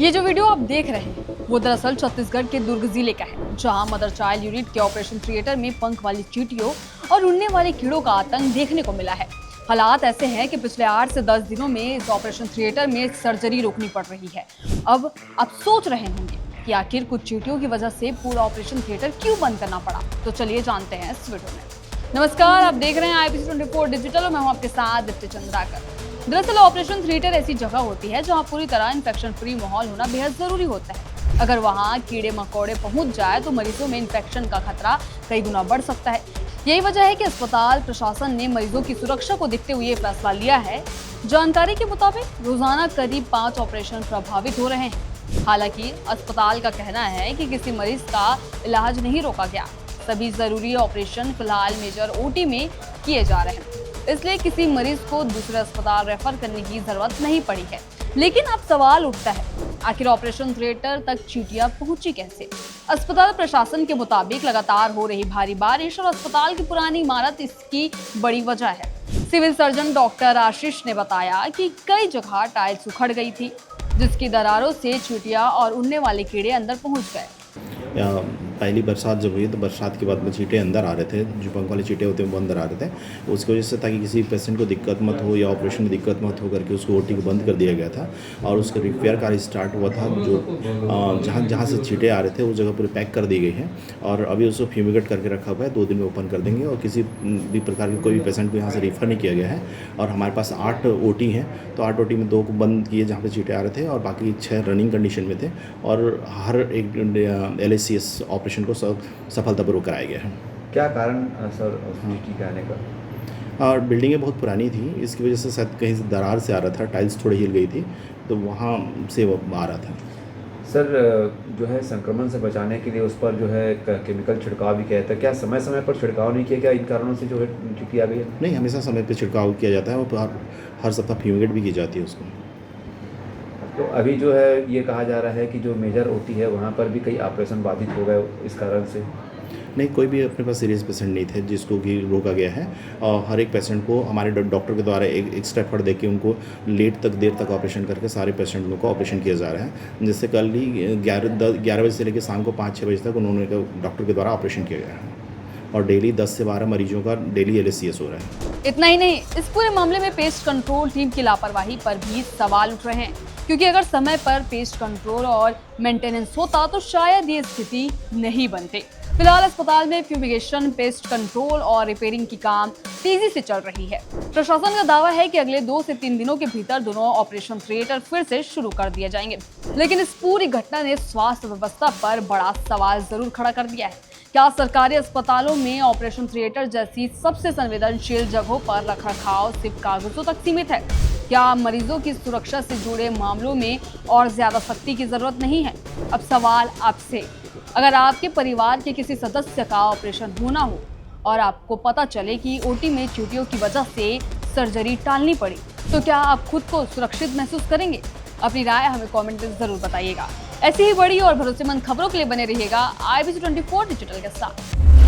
ये जो वीडियो आप देख रहे हैं वो दरअसल छत्तीसगढ़ के दुर्ग जिले का है, जहां मदर चाइल्ड यूनिट के ऑपरेशन थिएटर में पंख वाली चींटियों और उड़ने वाले कीड़ों का आतंक देखने को मिला है। हालात ऐसे हैं कि पिछले 8 से 10 दिनों में इस ऑपरेशन थिएटर में सर्जरी रोकनी पड़ रही है। अब आप सोच रहे होंगे कि आखिर कुछ चींटियों की वजह से पूरा ऑपरेशन थिएटर क्यों बंद करना पड़ा, तो चलिए जानते हैं इस वीडियो में। नमस्कार, आप देख रहे हैं IBC 24 डिजिटल और मैं हूं आपके साथ दीप्ति चंद्राकर। दरअसल ऑपरेशन थिएटर ऐसी जगह होती है जहां पूरी तरह इन्फेक्शन फ्री माहौल होना बेहद जरूरी होता है। अगर वहां कीड़े मकोड़े पहुंच जाए तो मरीजों में इन्फेक्शन का खतरा कई गुना बढ़ सकता है। यही वजह है कि अस्पताल प्रशासन ने मरीजों की सुरक्षा को देखते हुए फैसला लिया है। जानकारी के मुताबिक रोजाना करीब 5 ऑपरेशन प्रभावित हो रहे हैं। हालांकि अस्पताल का कहना है कि किसी मरीज का इलाज नहीं रोका गया। सभी जरूरी ऑपरेशन फिलहाल मेजर OT में किए जा रहे हैं, इसलिए किसी मरीज को दूसरे अस्पताल रेफर करने की जरूरत नहीं पड़ी है। लेकिन अब सवाल उठता है, आखिर ऑपरेशन थिएटर तक चींटियां पहुंची कैसे? अस्पताल प्रशासन के मुताबिक लगातार हो रही भारी बारिश और अस्पताल की पुरानी इमारत इसकी बड़ी वजह है। सिविल सर्जन डॉक्टर आशीष ने बताया कि कई जगह टाइल्स उखड़ गई थी, जिसकी दरारों से चींटियां और उड़ने वाले कीड़े अंदर पहुंच गए। पहली बरसात जब हुई तो बरसात के बाद में चींटे अंदर आ रहे थे, जो पंख वाले चींटे होते हैं वो अंदर आ रहे थे। उसकी वजह से ताकि किसी पेशेंट को दिक्कत मत हो या ऑपरेशन में दिक्कत मत हो करके उसको OT को बंद कर दिया गया था और उसका रिपेयर कार्य स्टार्ट हुआ था। जो जहाँ से चींटे आ रहे थे उस जगह पूरी पैक कर दी गई है और अभी उसको फ्यूमिगेट करके रखा हुआ है। 2 दिन में ओपन कर देंगे और किसी भी प्रकार के कोई भी पेशेंट को यहाँ से रेफर नहीं किया गया है। और हमारे पास 8 OT हैं, तो 8 OT में 2 को बंद किए जहाँ पे चींटे आ रहे थे और बाकी 6 रनिंग कंडीशन में थे और हर एक LACS ऑपरेशन को सफलतापूर्वक कराया गया है। क्या कारण सर चींटी के आने का? और बिल्डिंगें बहुत पुरानी थी, इसकी वजह से शायद कहीं से दरार से आ रहा था, टाइल्स थोड़ी हिल गई थी तो वहाँ से वो आ रहा था। सर जो है संक्रमण से बचाने के लिए उस पर जो है केमिकल छिड़काव भी किया जाता है, क्या समय समय पर छिड़काव नहीं किया गया? इन कारणों से जो है चींटी आ गई है? नहीं, हमेशा समय पे छिड़काव किया जाता है और हर सप्ताह फ्यूमिगेट भी की जाती है उसको। तो अभी जो है ये कहा जा रहा है कि जो मेजर OT है वहाँ पर भी कई ऑपरेशन बाधित हो गए इस कारण से। नहीं, कोई भी अपने पास सीरियस पेशेंट नहीं थे जिसको कि रोका गया है और हर एक पेशेंट को हमारे डॉक्टर के द्वारा एक एक्स्ट्रा एफर्ट देके उनको देर तक ऑपरेशन करके सारे पेशेंट को ऑपरेशन किया जा रहा है। जिससे कल ही 11 बजे से लेकर शाम को 5-6 बजे तक उन्होंने डॉक्टर के द्वारा ऑपरेशन किया गया है और डेली 10 से 12 मरीजों का डेली LACS हो रहा है। इतना ही नहीं, इस पूरे मामले में पेस्ट कंट्रोल टीम की लापरवाही पर भी सवाल उठ रहे हैं, क्योंकि अगर समय पर पेस्ट कंट्रोल और मेंटेनेंस होता तो शायद ये स्थिति नहीं बनती। फिलहाल अस्पताल में फ्यूमिगेशन, पेस्ट कंट्रोल और रिपेयरिंग की काम तेजी से चल रही है। प्रशासन का दावा है कि अगले 2 से 3 दिनों के भीतर दोनों ऑपरेशन थिएटर फिर से शुरू कर दिए जाएंगे। लेकिन इस पूरी घटना ने स्वास्थ्य व्यवस्था पर बड़ा सवाल जरूर खड़ा कर दिया है। क्या सरकारी अस्पतालों में ऑपरेशन थिएटर जैसी सबसे संवेदनशील जगहों पर रखरखाव सिर्फ कागजों तक सीमित है? क्या मरीजों की सुरक्षा से जुड़े मामलों में और ज्यादा सख्ती की जरूरत नहीं है? अब सवाल आपसे, अगर आपके परिवार के किसी सदस्य का ऑपरेशन होना हो और आपको पता चले कि OT में चींटियों की वजह से सर्जरी टालनी पड़ी, तो क्या आप खुद को सुरक्षित महसूस करेंगे? अपनी राय हमें कमेंट में जरूर बताइएगा। ऐसी ही बड़ी और भरोसेमंद खबरों के लिए बने रहिएगा IBC 24 डिजिटल के साथ।